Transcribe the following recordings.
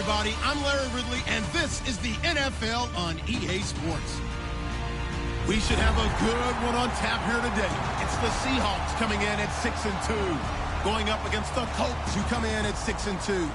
everybody. I'm Larry Ridley, and this is the NFL on EA Sports. We should have a good one on tap here today. It's the Seahawks coming in at 6-2, going up against the Colts, who come in at 6-2.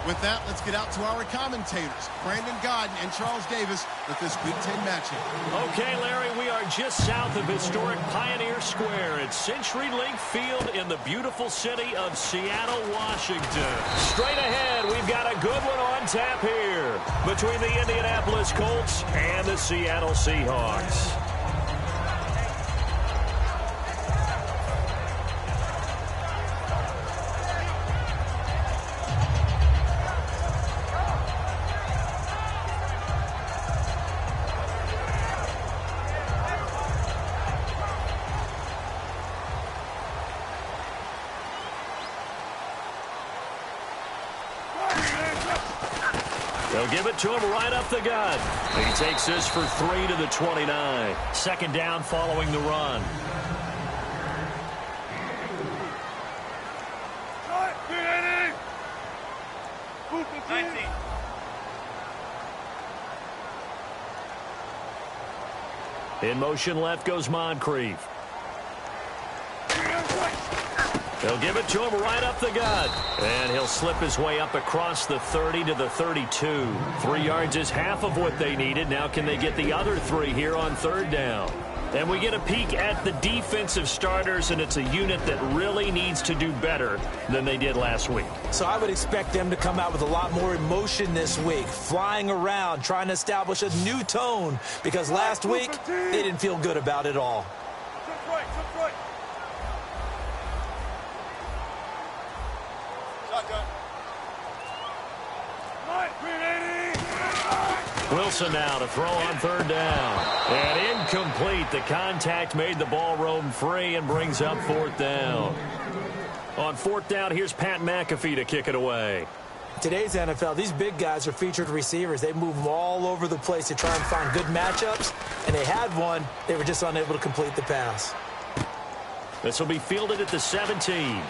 With that, let's get out to our commentators, Brandon Godden and Charles Davis, with this Week 10 matchup. Okay, Larry, we are just south of historic Pioneer Square at CenturyLink Field in the beautiful city of Seattle, Washington. Straight ahead, we've got a good one on tap here between the Indianapolis Colts and the Seattle Seahawks. They'll give it to him right up the gut. He takes this for 3 to the 29. Second down following the run. In motion left goes Moncrief. They'll give it to him right up the gut. And he'll slip his way up across the 30 to the 32. 3 yards is half of what they needed. Now can they get the other 3 here on third down? And we get a peek at the defensive starters, and it's a unit that really needs to do better than they did last week. So I would expect them to come out with a lot more emotion this week, flying around, trying to establish a new tone, because last week they didn't feel good about it all. Wilson now to throw on third down. And incomplete. The contact made the ball roam free and brings up fourth down. On fourth down, here's Pat McAfee to kick it away. Today's NFL, these big guys are featured receivers. They move them all over the place to try and find good matchups. And they had one. They were just unable to complete the pass. This will be fielded at the 17.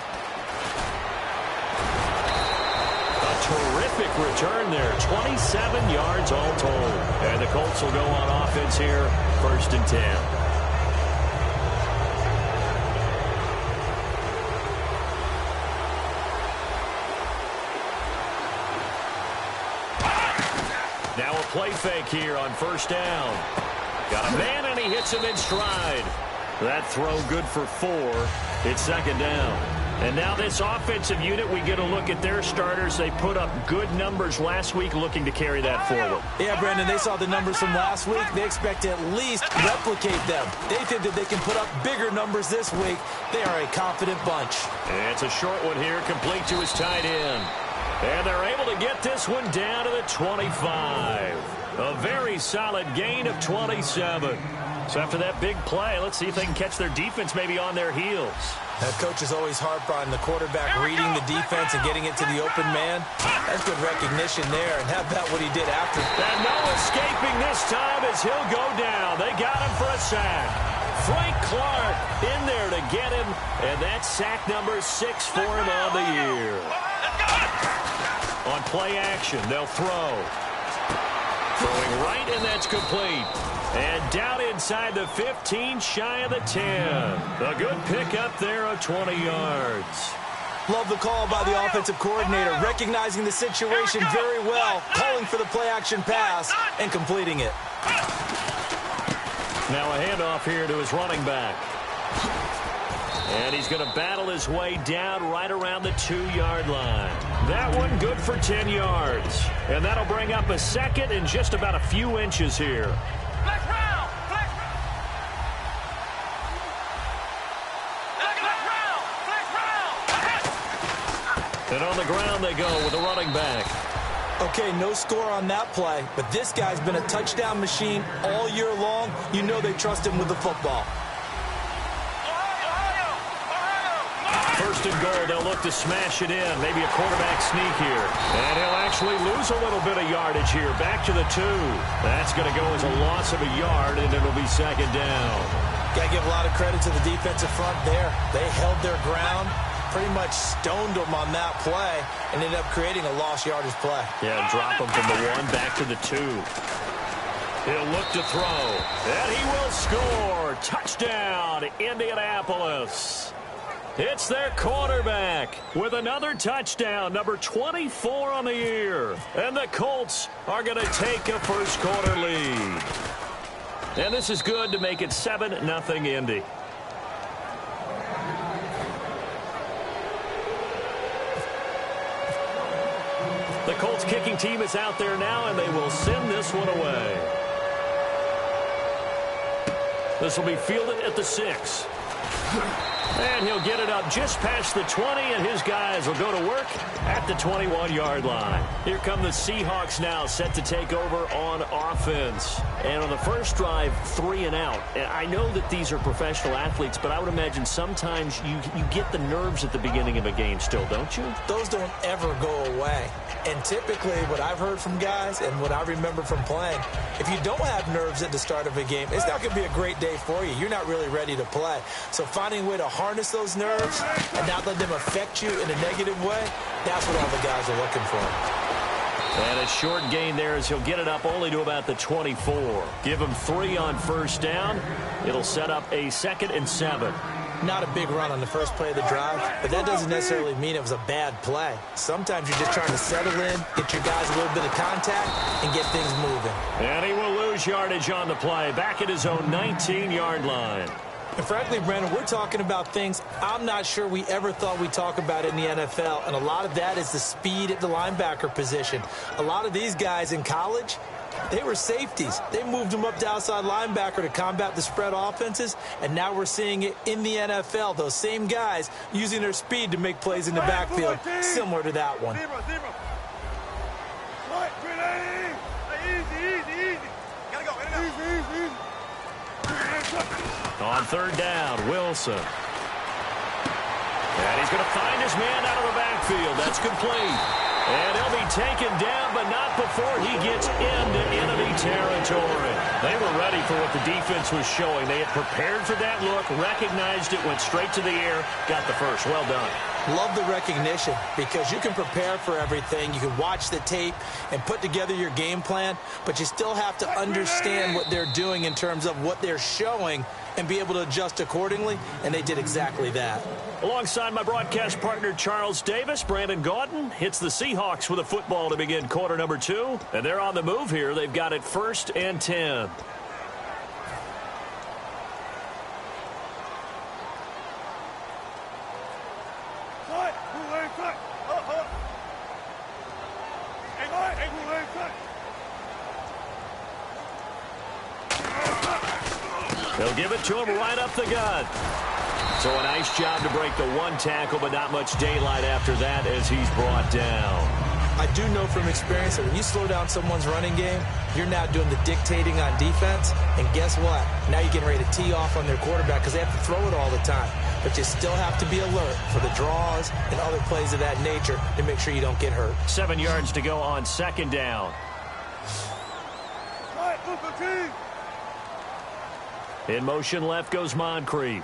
Terrific return there. 27 yards all told. And the Colts will go on offense here, 1st and 10. Now a play fake here on first down. Got a man, and he hits him in stride. That throw good for 4. It's second down. And now this offensive unit, we get a look at their starters. They put up good numbers last week, looking to carry that forward. Yeah, Brandon, they saw the numbers from last week. They expect to at least replicate them. They think that they can put up bigger numbers this week. They are a confident bunch. And it's a short one here, complete to his tight end. And they're able to get this one down to the 25. A very solid gain of 27. So after that big play, let's see if they can catch their defense maybe on their heels. That coach is always harp on the quarterback reading the defense and getting it to the open man. That's good recognition there. And how about what he did after? And no escaping this time as he'll go down. They got him for a sack. Frank Clark in there to get him. And that's sack number 6 for him on the year. On play action, they'll throw. Throwing right, and that's complete. And down inside the 15, shy of the 10. A good pickup there of 20 yards. Love the call by the offensive coordinator, recognizing the situation very well, calling for the play-action pass, and completing it. Now a handoff here to his running back. And he's going to battle his way down right around the 2-yard line. That one good for 10 yards. And that'll bring up a second and just about a few inches here. And on the ground they go with a running back. Okay, no score on that play, but this guy's been a touchdown machine all year long. You know they trust him with the football. First and goal, they'll look to smash it in. Maybe a quarterback sneak here. And he'll actually lose a little bit of yardage here. Back to the 2. That's going to go as a loss of a yard, and it'll be second down. Got to give a lot of credit to the defensive front there. They held their ground. pretty much stoned him on that play and ended up creating a lost yardage play. Yeah, drop him from the 1 back to the 2. He'll look to throw, and he will score. Touchdown, Indianapolis. It's their quarterback with another touchdown, number 24 on the year. And the Colts are going to take a first-quarter lead. And this is good to make it 7-0 Indy. The Colts kicking team is out there now, and they will send this one away. This will be fielded at the 6. And he'll get it up just past the 20, and his guys will go to work at the 21-yard line. Here come the Seahawks now, set to take over on offense. And on the first drive, 3 and out. And I know that these are professional athletes, but I would imagine sometimes you get the nerves at the beginning of a game still, don't you? Those don't ever go away. And typically what I've heard from guys and what I remember from playing, if you don't have nerves at the start of a game, it's not going to be a great day for you. You're not really ready to play. So finding a way to harness those nerves and not let them affect you in a negative way, that's what all the guys are looking for. And a short gain there as he'll get it up only to about the 24. Give him 3 on first down. It'll set up a 2nd and 7. Not a big run on the first play of the drive, but that doesn't necessarily mean it was a bad play. Sometimes you're just trying to settle in, get your guys a little bit of contact, and get things moving. And he will lose yardage on the play, back at his own 19-yard line. And frankly, Brandon, we're talking about things I'm not sure we ever thought we'd talk about in the NFL, and a lot of that is the speed at the linebacker position. A lot of these guys in college, they were safeties. They moved them up to outside linebacker to combat the spread offenses, and now we're seeing it in the NFL. Those same guys using their speed to make plays in the backfield, similar to that one. On third down, Wilson. And he's going to find his man out of the backfield. That's complete. And he'll be taken down, but not before he gets into enemy territory. They were ready for what the defense was showing. They had prepared for that look, recognized it, went straight to the air, got the first. Well done. Love the recognition because you can prepare for everything. You can watch the tape and put together your game plan, but you still have to understand what they're doing in terms of what they're showing and be able to adjust accordingly, and they did exactly that. Alongside my broadcast partner, Charles Davis, Brandon Gaudin hits the Seahawks with a football to begin quarter number 2, and they're on the move here. They've got it 1st and 10. They'll give it to him right up the gut. So a nice job to break the 1 tackle, but not much daylight after that as he's brought down. I do know from experience that when you slow down someone's running game, you're now doing the dictating on defense. And guess what? Now you're getting ready to tee off on their quarterback because they have to throw it all the time. But you still have to be alert for the draws and other plays of that nature to make sure you don't get hurt. 7 yards to go on 2nd down. In motion left goes Moncrief.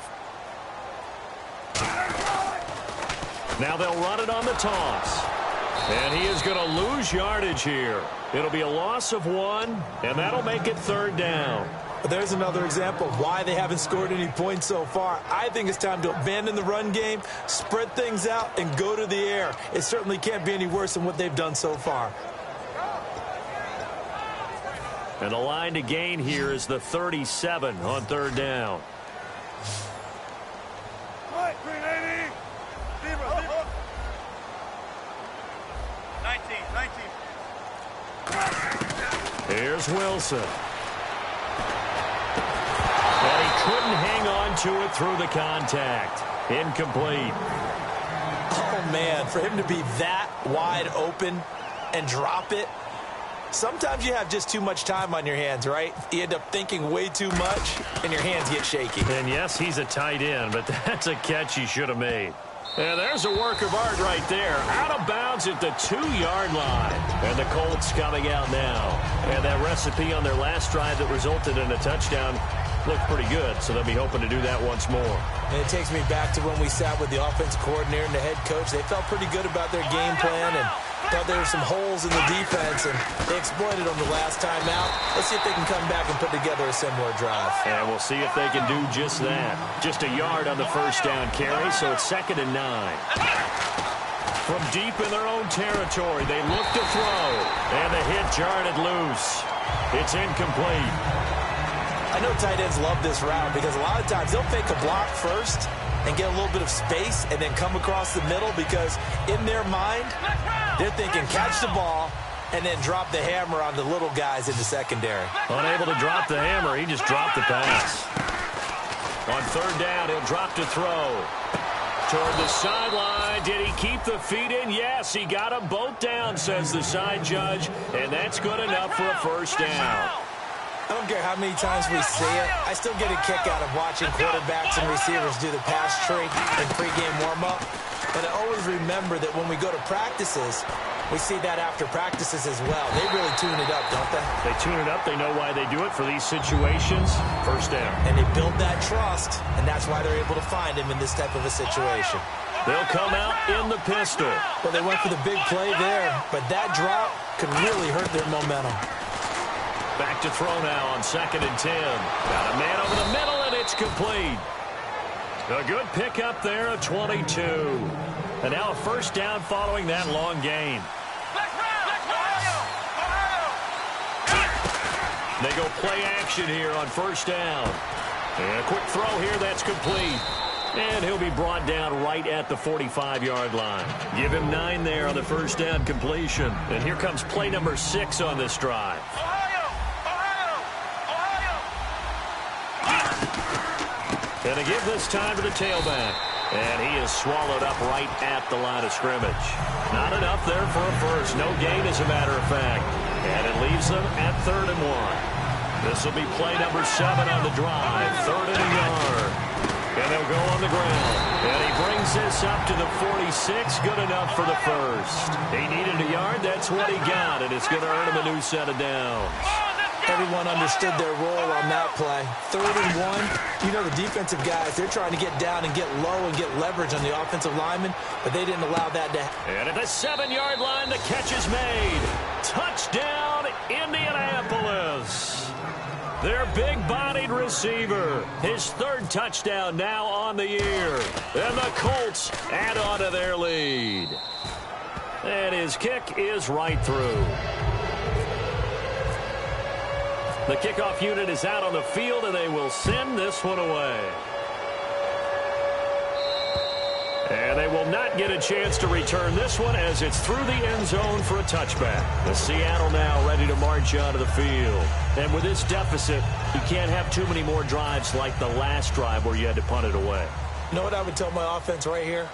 Now they'll run it on the toss. And he is going to lose yardage here. It'll be a loss of 1, and that'll make it 3rd down. There's another example of why they haven't scored any points so far. I think it's time to abandon the run game, spread things out, and go to the air. It certainly can't be any worse than what they've done so far. And the line to gain here is the 37 on 3rd down. Here's Wilson. And he couldn't hang on to it through the contact. Incomplete. Oh, man, for him to be that wide open and drop it, sometimes you have just too much time on your hands, right? You end up thinking way too much, and your hands get shaky. And yes, he's a tight end, but that's a catch he should have made. And there's a work of art right there. Out of bounds at the 2-yard line. And the Colts coming out now. And that recipe on their last drive that resulted in a touchdown, looked pretty good, so they'll be hoping to do that once more. And it takes me back to when we sat with the offensive coordinator and the head coach. They felt pretty good about their game plan and thought there were some holes in the defense, and they exploited them the last time out. Let's see if they can come back and put together a similar drive. And we'll see if they can do just that. Just a yard on the first down carry, so it's 2nd and 9. From deep in their own territory, they look to throw, and the hit jarred it loose. It's incomplete. I know tight ends love this route because a lot of times they'll fake a block first and get a little bit of space and then come across the middle because in their mind, they're thinking catch the ball and then drop the hammer on the little guys in the secondary. Unable to drop the hammer, he just dropped the pass. On 3rd down, he'll drop to throw. Toward the sideline, did he keep the feet in? Yes, he got them both down, says the side judge, and that's good enough for a first down. I don't care how many times we see it. I still get a kick out of watching quarterbacks and receivers do the pass tree in pregame warm-up. And I always remember that when we go to practices, we see that after practices as well. They really tune it up, don't they? They tune it up. They know why they do it for these situations. First down. And they build that trust, and that's why they're able to find him in this type of a situation. They'll come out in the pistol. Well, they went for the big play there, but that drop could really hurt their momentum. Back to throw now on 2nd and 10. Got a man over the middle, and it's complete. A good pickup there, a 22. And now a first down following that long gain. They go play action here on first down. And a quick throw here, that's complete. And he'll be brought down right at the 45-yard line. Give him 9 there on the first down completion. And here comes play number 6 on this drive. And a give this time to the tailback. And he is swallowed up right at the line of scrimmage. Not enough there for a first. No gain, as a matter of fact. And it leaves them at 3rd and 1. This will be play number 7 on the drive. 3rd and a yard. And they'll go on the ground. And he brings this up to the 46. Good enough for the first. He needed a yard. That's what he got. And it's going to earn him a new set of downs. Everyone understood their role on that play. 3rd and 1. You know, the defensive guys, they're trying to get down and get low and get leverage on the offensive linemen, but they didn't allow that to happen. And at the 7-yard line, the catch is made. Touchdown, Indianapolis. Their big-bodied receiver. His 3rd touchdown now on the year. And the Colts add on to their lead. And his kick is right through. The kickoff unit is out on the field, and they will send this one away. And they will not get a chance to return this one as it's through the end zone for a touchback. The Seattle now ready to march onto the field. And with this deficit, you can't have too many more drives like the last drive where you had to punt it away. You know what I would tell my offense right here?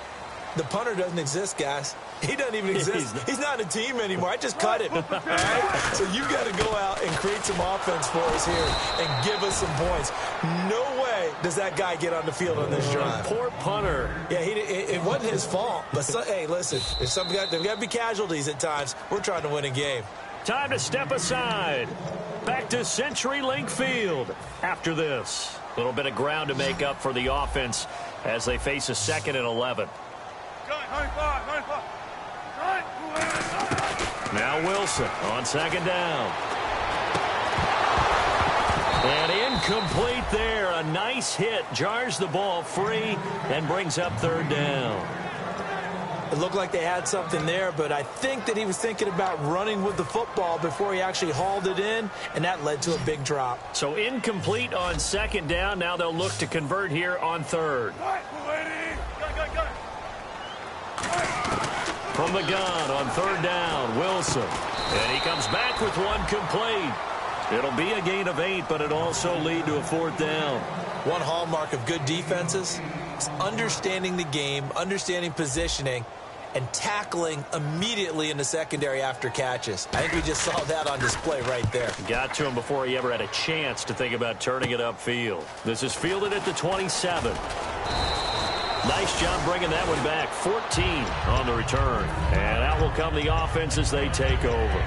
The punter doesn't exist, guys. He doesn't even exist. He's not a team anymore. I just cut him. All right? So you've got to go out and create some offense for us here and give us some points. No way does that guy get on the field on this drive. Poor punter. Yeah, it wasn't his fault. But, hey, listen, there's got to be casualties at times. We're trying to win a game. Time to step aside. Back to CenturyLink Field after this. A little bit of ground to make up for the offense as they face a 2nd and 11. Now Wilson on 2nd down. And incomplete there. A nice hit. Jars the ball free and brings up 3rd down. It looked like they had something there, but I think that he was thinking about running with the football before he actually hauled it in, and that led to a big drop. So incomplete on 2nd down. Now they'll look to convert here on 3rd. From the gun on 3rd down, Wilson. And he comes back with one complete. It'll be a gain of 8, but it also lead to a 4th down. One hallmark of good defenses is understanding the game, understanding positioning, and tackling immediately in the secondary after catches. I think we just saw that on display right there. Got to him before he ever had a chance to think about turning it upfield. This is fielded at the 27. Nice job bringing that one back. 14 on the return. And out will come the offense as they take over.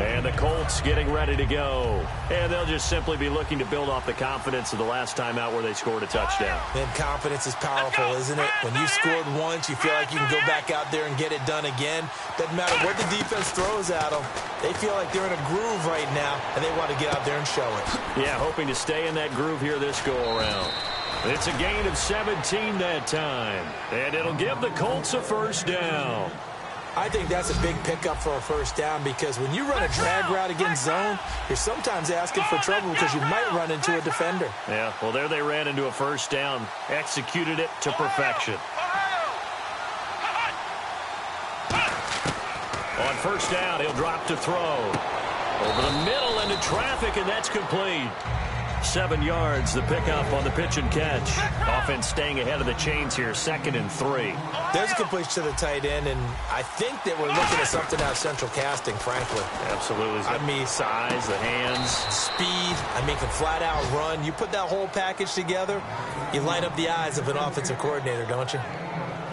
And the Colts getting ready to go. And they'll just simply be looking to build off the confidence of the last time out where they scored a touchdown. And confidence is powerful, isn't it? When you've scored once, you feel like you can go back out there and get it done again. Doesn't matter what the defense throws at them. They feel like they're in a groove right now, and they want to get out there and show it. Yeah, hoping to stay in that groove here this go-around. It's a gain of 17 that time. And it'll give the Colts a first down. I think that's a big pickup for a first down because when you run a drag route against zone, you're sometimes asking for trouble because you might run into a defender. Yeah, well, there they ran into a first down, executed it to perfection. On first down, he'll drop to throw. Over the middle into traffic, and that's complete. 7 yards, the pickup on the pitch and catch. Offense staying ahead of the chains here, 2nd and 3. There's a completion to the tight end, and I think that we're looking at something out of central casting, frankly. Absolutely. I mean, size, the hands. Speed, can flat out run. You put that whole package together, you light up the eyes of an offensive coordinator, don't you?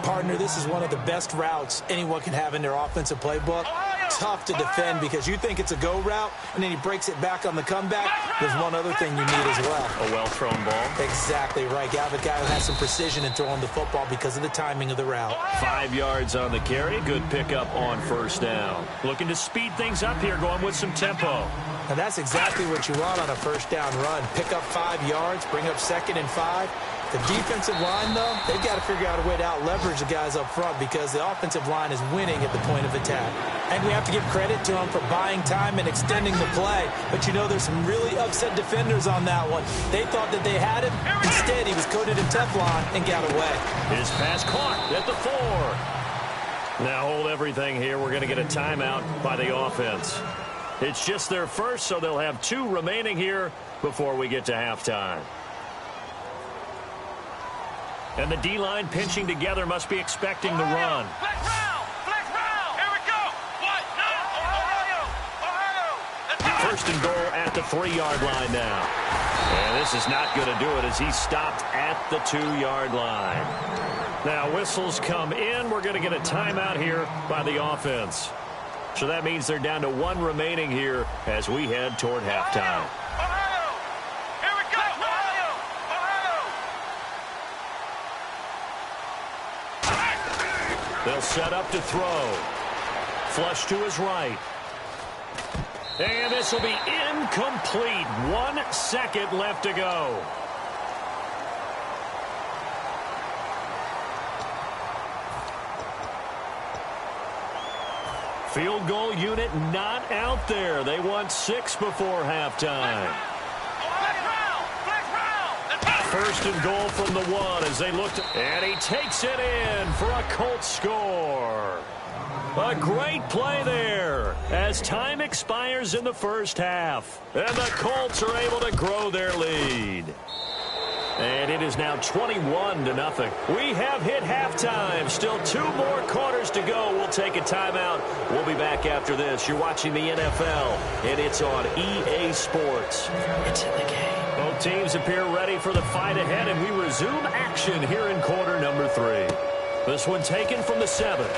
Partner, this is one of the best routes anyone can have in their offensive playbook. Tough to defend because you think it's a go route, and then he breaks it back on the comeback. There's one other thing you need as well. A well-thrown ball. Exactly right. You have a guy who has some precision in throwing the football because of the timing of the route. 5 yards on the carry. Good pickup on first down. Looking to speed things up here, going with some tempo. And that's exactly what you want on a first down run. Pick up 5 yards, bring up 2nd and 5. The defensive line, though, they've got to figure out a way to out-leverage the guys up front because the offensive line is winning at the point of attack. And we have to give credit to them for buying time and extending the play. But, there's some really upset defenders on that one. They thought that they had him. Instead, he was coated in Teflon and got away. His pass caught at the 4. Now hold everything here. We're going to get a timeout by the offense. It's just their first, so they'll have 2 remaining here before we get to halftime. And the D-line pinching together must be expecting the run. Flex round. Here we go. What? No. Ohio. 1st and goal at the 3-yard line now. And this is not going to do it as he stopped at the 2-yard line. Now whistles come in. We're going to get a timeout here by the offense. So that means they're down to 1 remaining here as we head toward halftime. They'll set up to throw. Flush to his right. And this will be incomplete. 1 second left to go. Field goal unit not out there. They want 6 before halftime. 1st and goal from the 1 as they look to, and he takes it in for a Colts score. A great play there as time expires in the first half. And the Colts are able to grow their lead. And it is now 21-0. We have hit halftime. Still 2 more quarters to go. We'll take a timeout. We'll be back after this. You're watching the NFL, and it's on EA Sports. It's in the game. Both teams appear ready for the fight ahead, and we resume action here in quarter number 3. This one taken from the 7th.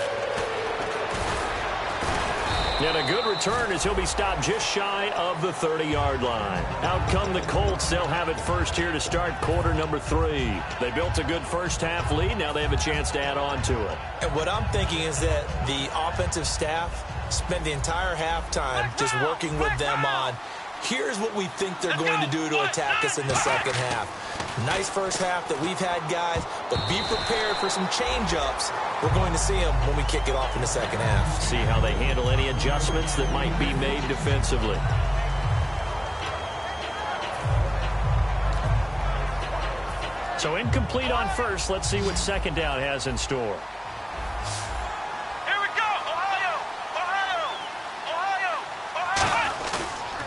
And a good return as he'll be stopped just shy of the 30-yard line. Out come the Colts. They'll have it first here to start quarter number 3. They built a good first-half lead. Now they have a chance to add on to it. And what I'm thinking is that the offensive staff spent the entire halftime just working with them on, here's what we think they're going to do to attack us in the second half. Nice first half that we've had, guys, but be prepared for some change-ups. We're going to see them when we kick it off in the second half. See how they handle any adjustments that might be made defensively. So incomplete on first. Let's see what second down has in store. Here we go. Ohio.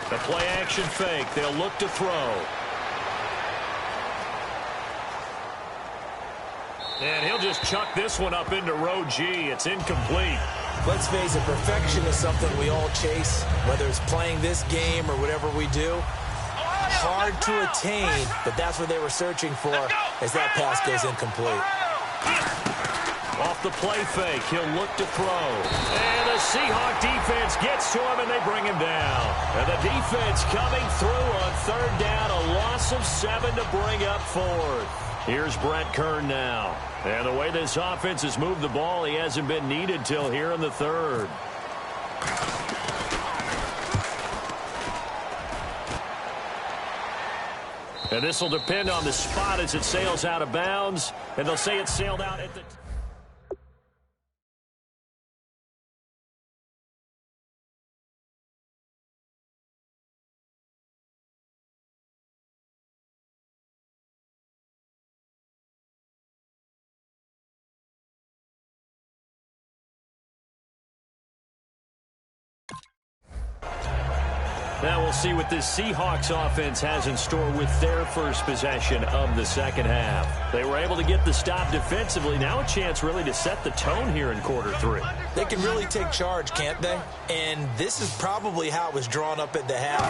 The play action fake. They'll look to throw. And he'll just chuck this one up into row G. It's incomplete. Let's face it, perfection is something we all chase, whether it's playing this game or whatever we do. Hard to attain, but that's what they were searching for as that pass goes incomplete. Off the play fake, he'll look to throw. And the Seahawk defense gets to him, and they bring him down. And the defense coming through on third down, a loss of 7 to bring up fourth. Here's Brett Kern now. And the way this offense has moved the ball, he hasn't been needed till here in the third. And this will depend on the spot as it sails out of bounds. And they'll say it sailed out at the... Now we'll see what this Seahawks offense has in store with their first possession of the second half. They were able to get the stop defensively. Now a chance really to set the tone here in quarter three. They can really take charge, can't they? And this is probably how it was drawn up at the half.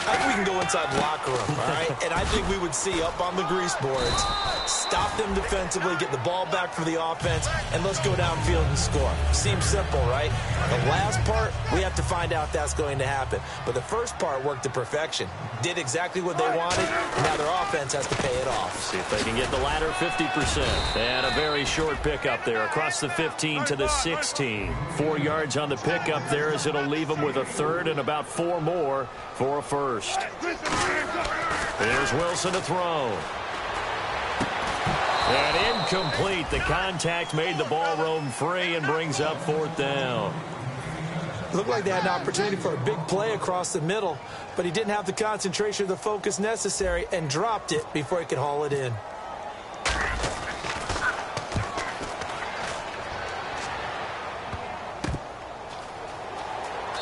I think we can go inside the locker room, all right? And I think we would see up on the grease boards, stop them defensively, get the ball back for the offense, and let's go downfield and score. Seems simple, right? The last part, we have to find out if that's going to happen. But the first part worked to perfection. Did exactly what they wanted, and now their offense has to pay it off. See if they can get the latter 50%. And a very short pickup there across the 15 to the 16. 4 yards on the pickup there as it'll leave them with a third and about 4 more for a first. There's Wilson to throw. And incomplete. The contact made the ball roam free and brings up fourth down. Looked like they had an opportunity for a big play across the middle, but he didn't have the concentration or the focus necessary and dropped it before he could haul it in.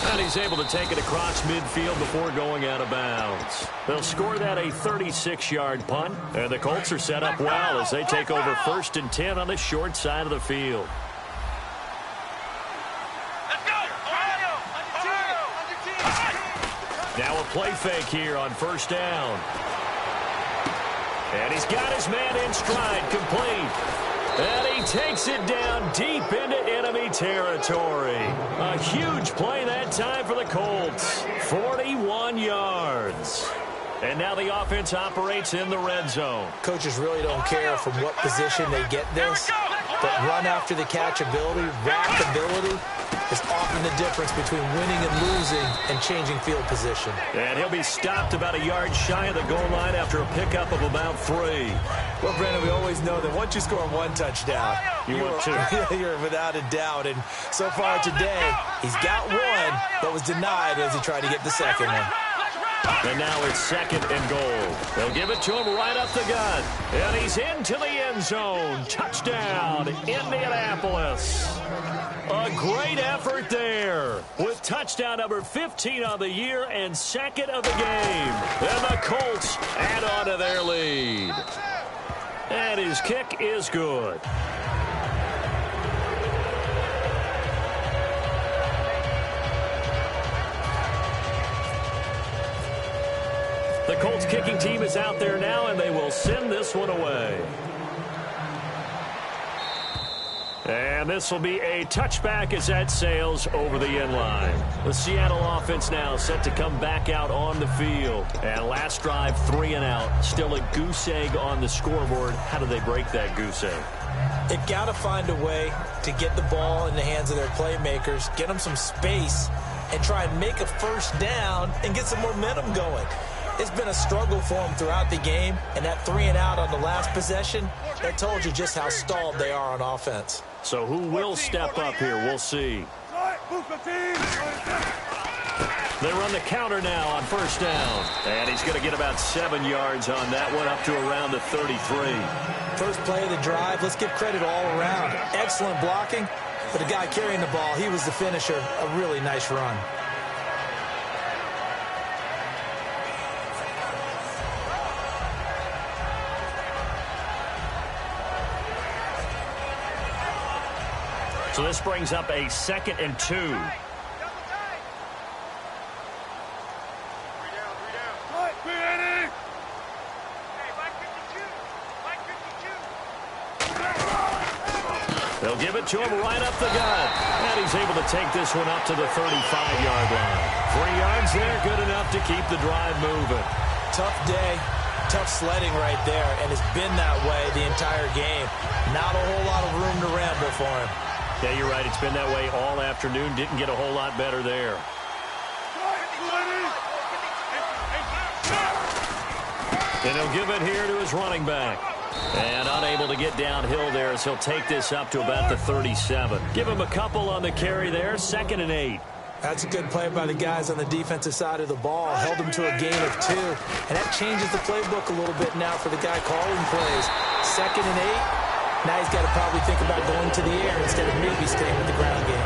And he's able to take it across midfield before going out of bounds. They'll score that a 36-yard punt, and the Colts are set up well as they take over 1st and 10 on the short side of the field. Now a play fake here on first down. And he's got his man in stride, complete. And he takes it down deep into enemy territory. A huge play that time for the Colts. 41 yards. And now the offense operates in the red zone. Coaches really don't care from what position they get this, but run after the catch ability, rack ability, is often the difference between winning and losing and changing field position. And he'll be stopped about a yard shy of the goal line after a pickup of about 3. Well, Brandon, we always know that once you score 1 touchdown, you're without a doubt. And so far today, he's got 1, but was denied as he tried to get the second one. And now it's 2nd and goal. They'll give it to him right up the gut. And he's into the end zone. Touchdown, Indianapolis. A great effort there with touchdown number 15 on the year and 2nd of the game. And the Colts add on to their lead. And his kick is good. The Colts kicking team is out there now, and they will send this one away. And this will be a touchback as that sails over the end line. The Seattle offense now set to come back out on the field. And last drive, 3 and out. Still a goose egg on the scoreboard. How do they break that goose egg? They've got to find a way to get the ball in the hands of their playmakers, get them some space, and try and make a first down and get some momentum going. It's been a struggle for them throughout the game, and that 3 and out on the last possession, that told you just how stalled they are on offense. So who will step up here? We'll see. They run the counter now on first down. And he's going to get about 7 yards on that one, up to around the 33. First play of the drive, let's give credit all around. Excellent blocking, but the guy carrying the ball, he was the finisher. A really nice run. So this brings up a 2nd and 2. They'll give it to him right up the gut. And he's able to take this one up to the 35-yard line. 3 yards there, good enough to keep the drive moving. Tough day, tough sledding right there, and it's been that way the entire game. Not a whole lot of room to ramble for him. Yeah, you're right. It's been that way all afternoon. Didn't get a whole lot better there. And he'll give it here to his running back. And unable to get downhill there as he'll take this up to about the 37. Give him a couple on the carry there. 2nd and 8. That's a good play by the guys on the defensive side of the ball. Held him to a gain of 2. And that changes the playbook a little bit now for the guy calling plays. 2nd and 8. Now he's got to probably think about going to the air instead of maybe staying with the ground game.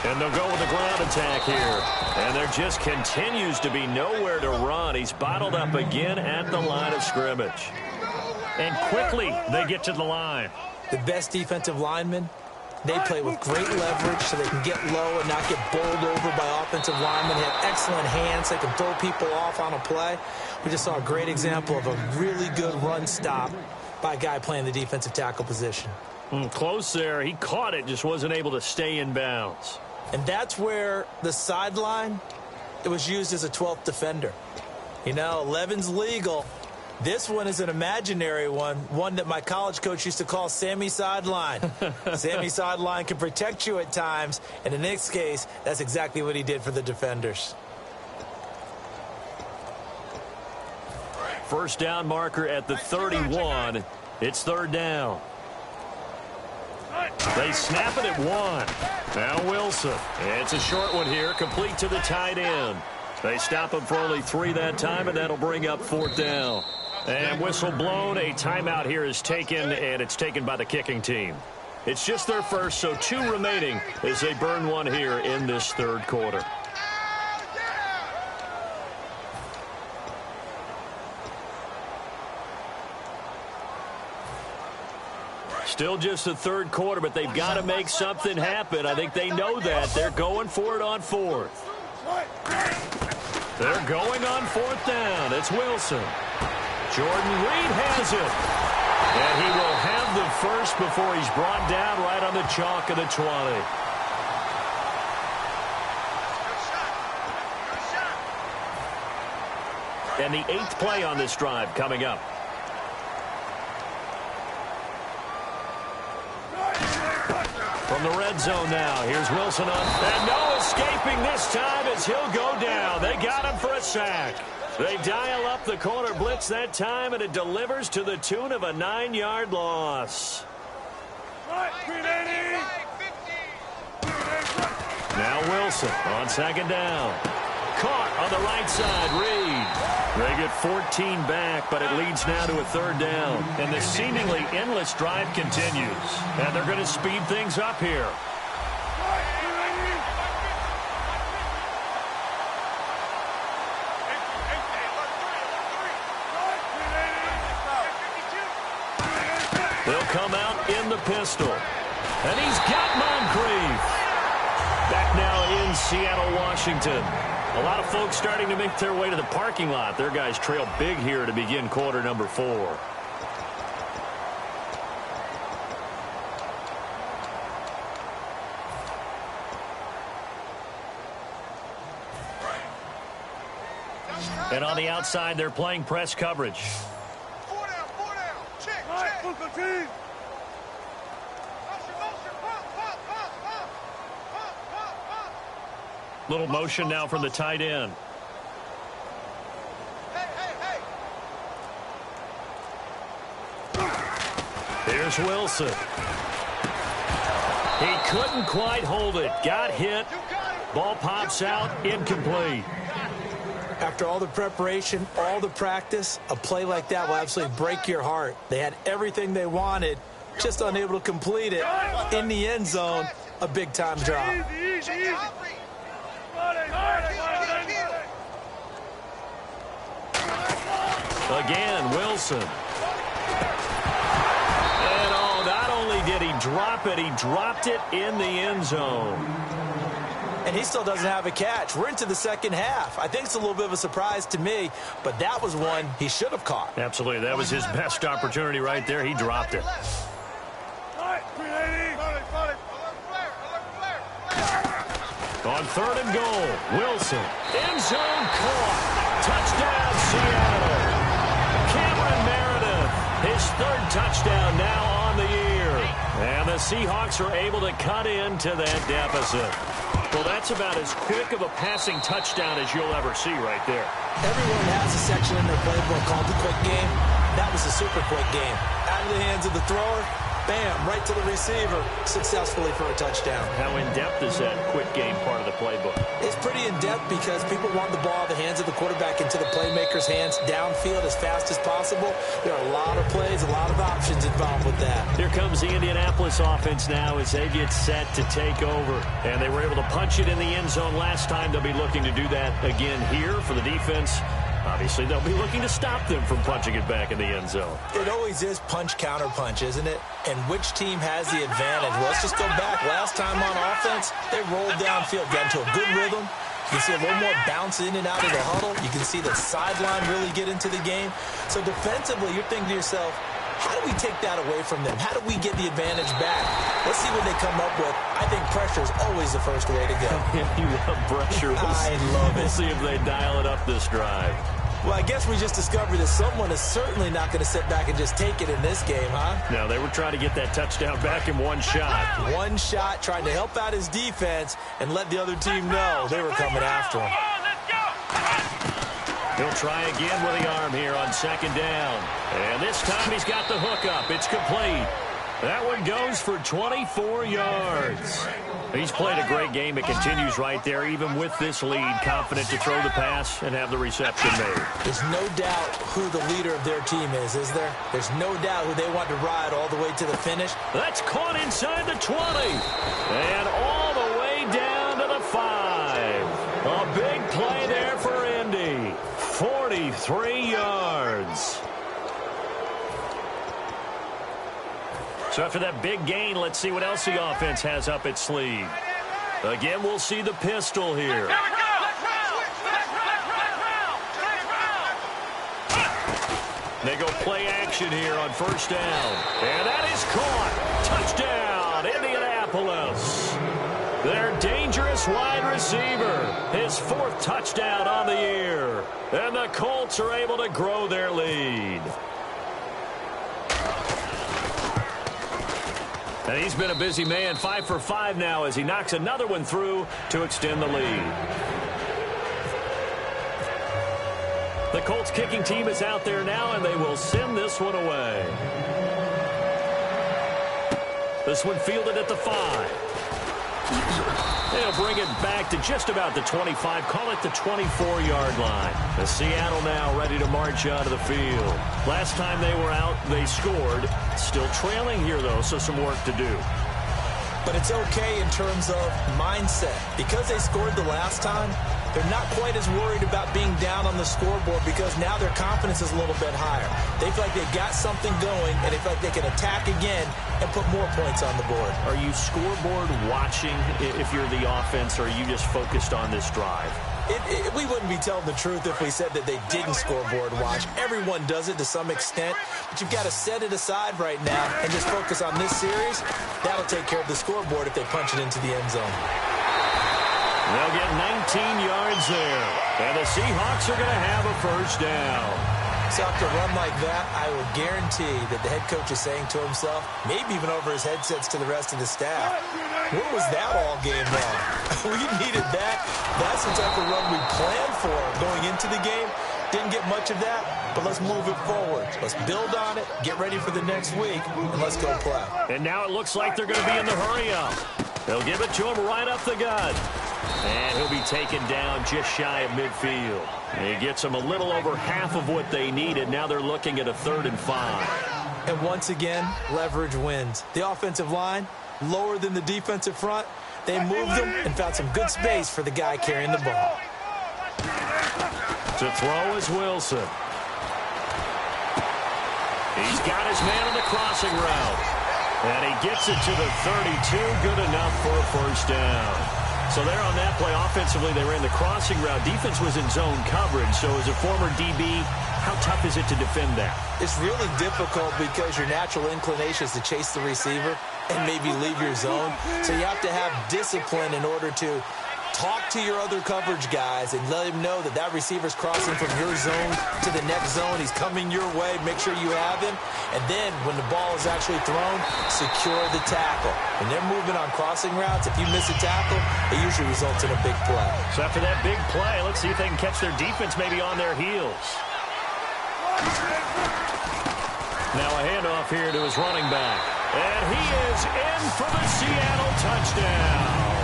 And they'll go with the ground attack here. And there just continues to be nowhere to run. He's bottled up again at the line of scrimmage. And quickly they get to the line. The best defensive linemen, they play with great leverage so they can get low and not get bowled over by offensive linemen. They have excellent hands. They can throw people off on a play. We just saw a great example of a really good run stop by a guy playing the defensive tackle position. Close there. He caught it, just wasn't able to stay in bounds. And that's where the sideline, it was used as a 12th defender. You know, 11's legal. This one is an imaginary one that my college coach used to call Sammy Sideline. Sammy Sideline can protect you at times, and in this case, that's exactly what he did for the defenders. First down marker at the 31. It's 3rd down. They snap it at 1. Now Wilson. It's a short one here, complete to the tight end. They stop him for only 3 that time, and that'll bring up 4th down. And whistle blown. A timeout here is taken, and it's taken by the kicking team. It's just their first, so 2 remaining as they burn one here in this 3rd quarter. Still just the 3rd quarter, but they've got to make something happen. I think they know that. They're going for it on 4th. They're going on 4th down. It's Wilson. Jordan Reed has it. And he will have the first before he's brought down right on the chalk of the 20. And the 8th play on this drive coming up. From the red zone now, here's Wilson on. And no escaping this time as he'll go down. They got him for a sack. They dial up the corner blitz that time, and it delivers to the tune of a 9-yard loss. Now Wilson on 2nd down. Caught on the right side, Reed. They get 14 back, but it leads now to a 3rd down. And the seemingly endless drive continues. And they're going to speed things up here. They'll come out in the pistol. And he's got Moncrief. Back now in Seattle, Washington. A lot of folks starting to make their way to the parking lot. Their guys trail big here to begin quarter number 4. And on the outside, they're playing press coverage. 4 down. Check. Little motion now from the tight end. Here's Wilson. He couldn't quite hold it. Got hit. Ball pops out. Incomplete. After all the preparation, all the practice, a play like that will absolutely break your heart. They had everything they wanted, just unable to complete it. In the end zone, a big-time drop. Again, Wilson. And not only did he drop it? He dropped it in the end zone. And he still doesn't have a catch. We're into the second half. I think it's a little bit of a surprise to me, but that was one he should have caught. Absolutely. That was his best opportunity right there. He dropped it. On 3rd and goal, Wilson. End zone caught. Touchdown, Seattle. Cameron Meredith, his 3rd touchdown now on the year. And the Seahawks are able to cut into that deficit. Well, that's about as quick of a passing touchdown as you'll ever see right there. Everyone has a section in their playbook called the quick game. That was a super quick game. Out of the hands of the thrower, bam, right to the receiver, successfully for a touchdown. How in-depth is that quick game part of the playbook? It's pretty in-depth because people want the ball in the hands of the quarterback into the playmaker's hands downfield as fast as possible. There are a lot of plays, a lot of options involved with that. Here comes the Indianapolis offense now as they get set to take over. And they were able to punch it in the end zone last time. They'll be looking to do that again here for the defense. Obviously, they'll be looking to stop them from punching it back in the end zone. It always is punch-counter-punch, isn't it? And which team has the advantage? Well, let's just go back. Last time on offense, they rolled downfield, got into a good rhythm. You can see a little more bounce in and out of the huddle. You can see the sideline really get into the game. So defensively, you're thinking to yourself, how do we take that away from them? How do we get the advantage back? Let's see what they come up with. I think pressure is always the first way to go. You love pressure. I love it. We'll see if they dial it up this drive. Well, I guess we just discovered that someone is certainly not going to sit back and just take it in this game, huh? No, they were trying to get that touchdown back in one shot. One shot, trying to help out his defense and let the other team know they were coming after him. He'll try again with the arm here on 2nd down. And this time he's got the hook up. It's complete. That one goes for 24 yards. He's played a great game. It continues right there, even with this lead, confident to throw the pass and have the reception made. There's no doubt who the leader of their team is there? There's no doubt who they want to ride all the way to the finish. That's caught inside the 20. And all the way down to the 5. A big play there for Indy. 43 yards. So after that big gain, let's see what else the offense has up its sleeve. Again, we'll see the pistol here. They go play action here on 1st down. And that is caught. Touchdown, Indianapolis. Their dangerous wide receiver. His 4th touchdown on the year. And the Colts are able to grow their lead. And he's been a busy man, 5 for 5 now as he knocks another one through to extend the lead. The Colts kicking team is out there now, and they will send this one away. This one fielded at the 5. They'll bring it back to just about the 25, call it the 24-yard line. The Seattle now ready to march out of the field. Last time they were out, they scored. Still trailing here, though, so some work to do. But it's okay in terms of mindset. Because they scored the last time, they're not quite as worried about being down on the scoreboard because now their confidence is a little bit higher. They feel like they've got something going, and they feel like they can attack again and put more points on the board. Are you scoreboard watching if you're the offense, or are you just focused on this drive? We wouldn't be telling the truth if we said that they didn't scoreboard watch. Everyone does it to some extent, but you've got to set it aside right now and just focus on this series. That'll take care of the scoreboard if they punch it into the end zone. They'll get 19 yards there, and the Seahawks are going to have a 1st down. So after a run like that, I will guarantee that the head coach is saying to himself, maybe even over his headsets to the rest of the staff, where was that all game long? We needed that. That's the type of run we planned for going into the game. Didn't get much of that, but let's move it forward. Let's build on it, get ready for the next week, and let's go play. And now it looks like they're going to be in the hurry-up. They'll give it to him right up the gut. And he'll be taken down just shy of midfield. And he gets them a little over half of what they needed. Now they're looking at a 3rd and 5. And once again, leverage wins. The offensive line, lower than the defensive front. They moved them and found some good space for the guy carrying the ball. To throw is Wilson. He's got his man on the crossing route. And he gets it to the 32. Good enough for a first down. So there on that play, offensively, they ran the crossing route. Defense was in zone coverage. So as a former DB, how tough is it to defend that? It's really difficult because your natural inclination is to chase the receiver and maybe leave your zone. So you have to have discipline in order to talk to your other coverage guys and let him know that that receiver's crossing from your zone to the next zone. He's coming your way. Make sure you have him. And then when the ball is actually thrown, secure the tackle. When they're moving on crossing routes, if you miss a tackle, it usually results in a big play. So after that big play, let's see if they can catch their defense maybe on their heels. Now a handoff here to his running back. And he is in for the Seattle touchdown.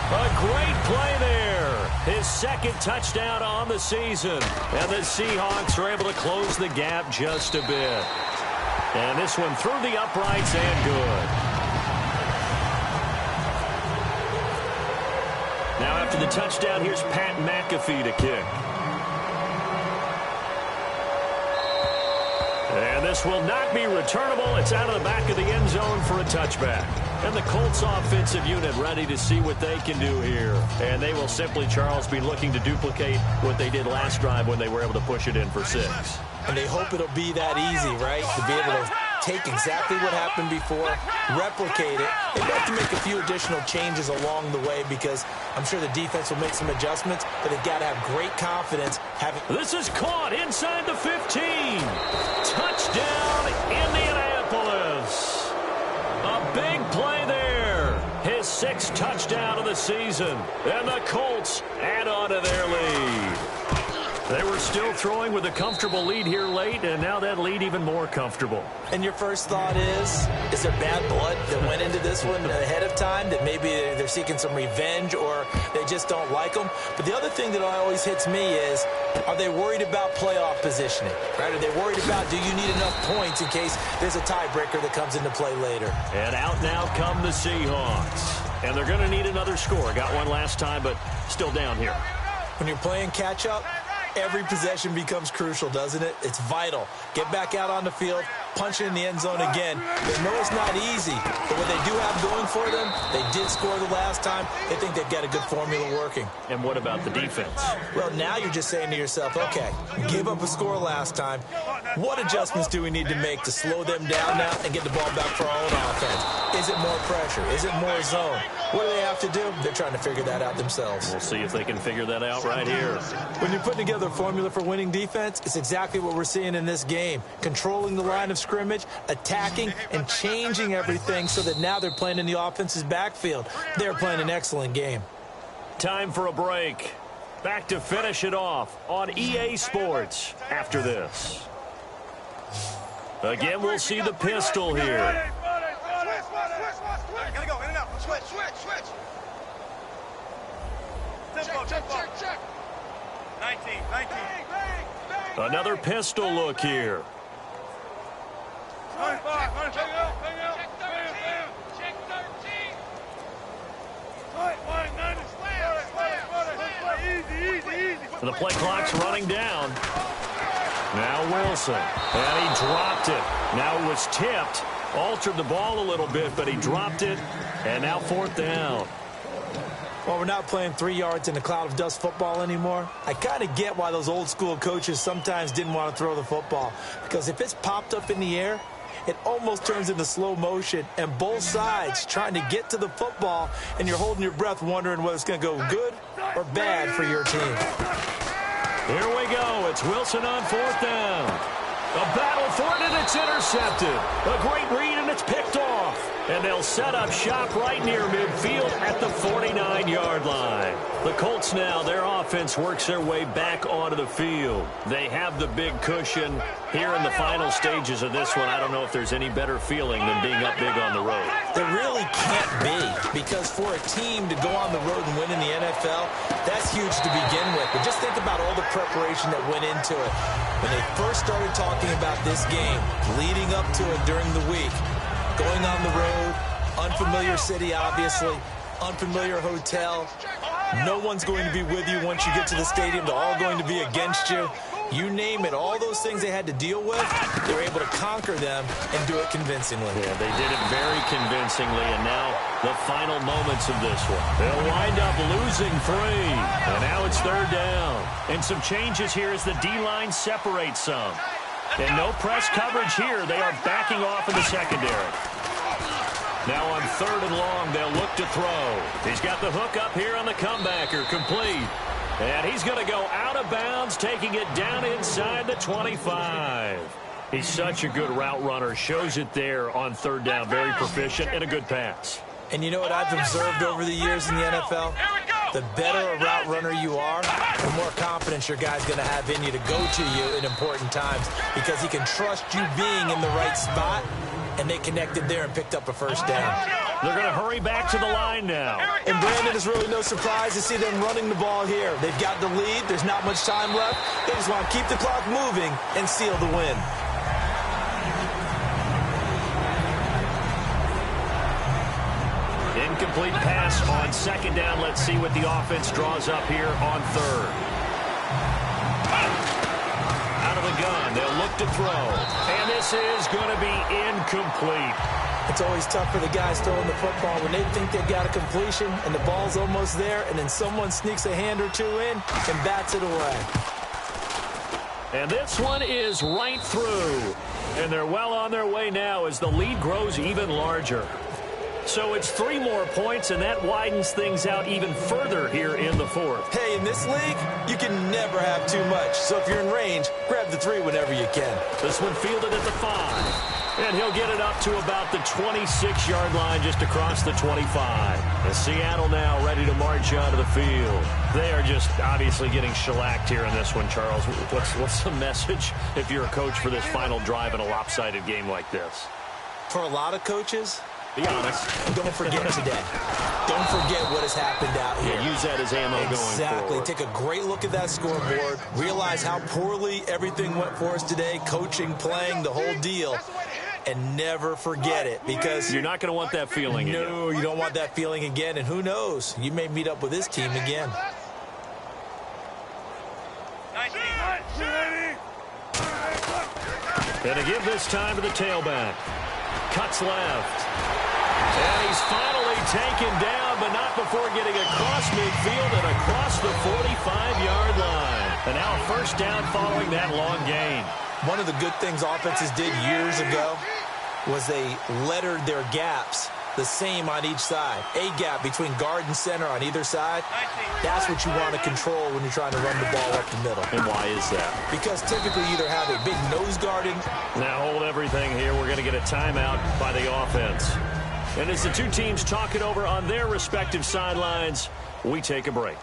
A great play there. His second touchdown on the season. And the Seahawks are able to close the gap just a bit. And this one through the uprights and good. Now after the touchdown, here's Pat McAfee to kick. And this will not be returnable. It's out of the back of the end zone for a touchback. And the Colts offensive unit ready to see what they can do here. And they will simply, Charles, be looking to duplicate what they did last drive when they were able to push it in for 6. And they hope it'll be that easy, right? To be able to take exactly what happened before, replicate it, and they have to make a few additional changes along the way because I'm sure the defense will make some adjustments, but they've got to have great confidence. This is caught inside the 15. Touchdown, Indianapolis. A big play there. His 6th touchdown of the season. And the Colts add on to their lead. They were still throwing with a comfortable lead here late, and now that lead even more comfortable. And your first thought is there bad blood that went into this one ahead of time, that maybe they're seeking some revenge or they just don't like them? But the other thing that always hits me is, are they worried about playoff positioning? Right? Are they worried about, do you need enough points in case there's a tiebreaker that comes into play later? And out now come the Seahawks. And they're going to need another score. Got one last time, but still down here. When you're playing catch-up, every possession becomes crucial, doesn't it? It's vital. Get back out on the field, punch it in the end zone again. They know it's not easy, but what they do have going for them, they did score the last time. They think they've got a good formula working. And what about the defense? Well, now you're just saying to yourself, okay, we gave up a score last time. What adjustments do we need to make to slow them down now and get the ball back for our own offense? Is it more pressure? Is it more zone? What do they have to do? They're trying to figure that out themselves. We'll see if they can figure that out right here. When you're putting together a formula for winning defense, it's exactly what we're seeing in this game. Controlling the line of scrimmage, attacking, and changing everything so that now they're playing in the offense's backfield. They're playing an excellent game. Time for a break. Back to finish it off on EA Sports after this. Again, we'll see the pistol here. Gotta go, in and out. Switch. Check. 19. Another pistol look here. Check 13. The play clock's running down. Now Wilson. And he dropped it. Now it was tipped. Altered the ball a little bit, but he dropped it. And now 4th down. Well, we're not playing 3 yards in a cloud of dust football anymore. I kind of get why those old school coaches sometimes didn't want to throw the football. Because if it's popped up in the air, it almost turns into slow motion. And both sides trying to get to the football, and you're holding your breath wondering whether it's going to go good or bad for your team. Here we go. It's Wilson on 4th down. A battle for it, and it's intercepted. A great read, and it's picked off. And they'll set up shop right near midfield at the 49-yard line. The Colts now, their offense works their way back onto the field. They have the big cushion here in the final stages of this one. I don't know if there's any better feeling than being up big on the road. There really can't be, because for a team to go on the road and win in the NFL, that's huge to begin with. But just think about all the preparation that went into it. When they first started talking about this game, leading up to it during the week, going on the road, unfamiliar city, obviously, unfamiliar hotel. No one's going to be with you once you get to the stadium. They're all going to be against you. You name it, all those things they had to deal with, they were able to conquer them and do it convincingly. Yeah, they did it very convincingly, and now the final moments of this one. They'll wind up losing 3, and now it's 3rd down. And some changes here as the D-line separates some. And no press coverage here. They are backing off in the secondary. Now on 3rd and long, they'll look to throw. He's got the hook up here on the comebacker, complete. And he's going to go out of bounds, taking it down inside the 25. He's such a good route runner. Shows it there on 3rd down. Very proficient and a good pass. And you know what I've observed over the years in the NFL? The better a route runner you are, the more confidence your guy's going to have in you to go to you in important times because he can trust you being in the right spot, and they connected there and picked up a 1st down. They're going to hurry back to the line now. And Brandon, is really no surprise to see them running the ball here. They've got the lead. There's not much time left. They just want to keep the clock moving and seal the win. Incomplete pass on 2nd down. Let's see what the offense draws up here on 3rd. Out of the gun. They'll look to throw. And this is going to be incomplete. It's always tough for the guys throwing the football when they think they've got a completion and the ball's almost there, and then someone sneaks a hand or 2 in and bats it away. And this one is right through. And they're well on their way now as the lead grows even larger. So it's 3 more points, and that widens things out even further here in the 4th. Hey, in this league, you can never have too much. So if you're in range, grab the 3 whenever you can. This one fielded at the 5. And he'll get it up to about the 26-yard line just across the 25. And Seattle now ready to march onto the field. They are just obviously getting shellacked here in this one, Charles. What's the message if you're a coach for this final drive in a lopsided game like this? For a lot of coaches, be honest. Don't forget today. Don't forget what has happened out here. Yeah, use that as ammo going forward. Exactly. Take a great look at that scoreboard. Realize how poorly everything went for us today. Coaching, playing, the whole deal. And never forget it, because you're not going to want that feeling again. No, you don't want that feeling again. And who knows? You may meet up with this team again. And to give this time to the tailback. Cuts left. And he's finally taken down, but not before getting across midfield and across the 45-yard line. And now a 1st down following that long gain. One of the good things offenses did years ago was they lettered their gaps the same on each side. A gap between guard and center on either side. That's what you want to control when you're trying to run the ball up the middle. And why is that? Because typically you either have a big nose guard in. Now hold everything here. We're going to get a timeout by the offense. And as the 2 teams talk it over on their respective sidelines, we take a break.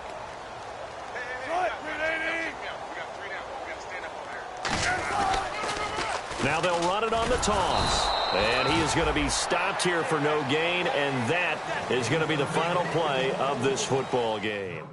Now they'll run it on the toss. And he is going to be stopped here for no gain, and that is going to be the final play of this football game.